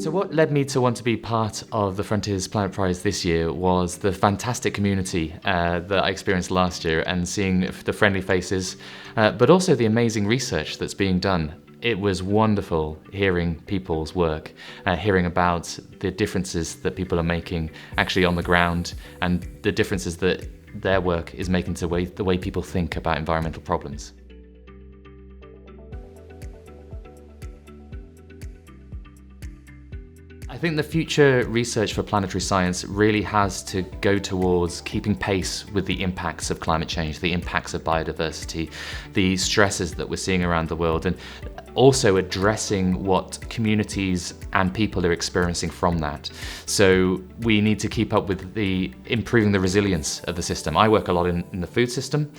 So what led me to want to be part of the Frontiers Planet Prize this year was the fantastic community that I experienced last year, and seeing the friendly faces, but also the amazing research that's being done. It was wonderful hearing people's work, hearing about the differences that people are making actually on the ground, and the differences that their work is making to the way people think about environmental problems. I think the future research for planetary science really has to go towards keeping pace with the impacts of climate change, the impacts of biodiversity, the stresses that we're seeing around the world, and also addressing what communities and people are experiencing from that. So we need to keep up with improving the resilience of the system. I work a lot in the food system,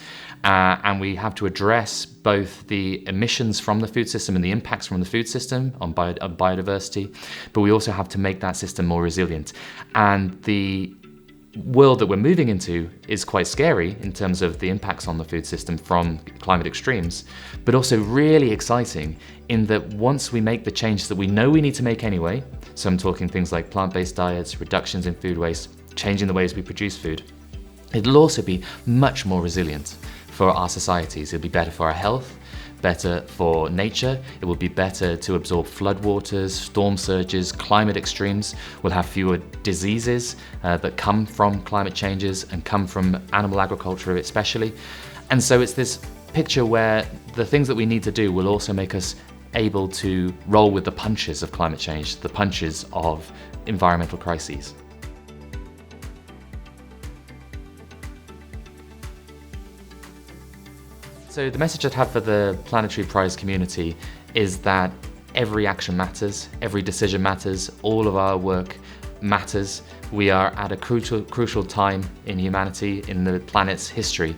and we have to address both the emissions from the food system and the impacts from the food system on biodiversity, but we also have to make that system more resilient. And the world that we're moving into is quite scary in terms of the impacts on the food system from climate extremes, but also really exciting in that once we make the changes that we know we need to make anyway, so I'm talking things like plant-based diets, reductions in food waste, changing the ways we produce food, it'll also be much more resilient for our societies. It'll be better for our health, better for nature, it will be better to absorb floodwaters, storm surges, climate extremes. We'll have fewer diseases that come from climate changes and come from animal agriculture especially. And so it's this picture where the things that we need to do will also make us able to roll with the punches of climate change, the punches of environmental crises. So the message I'd have for the Planetary Prize community is that every action matters, every decision matters, all of our work matters. We are at a crucial time in humanity, in the planet's history,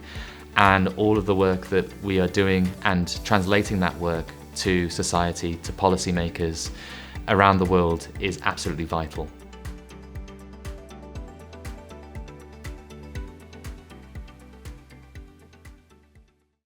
and all of the work that we are doing and translating that work to society, to policymakers around the world is absolutely vital.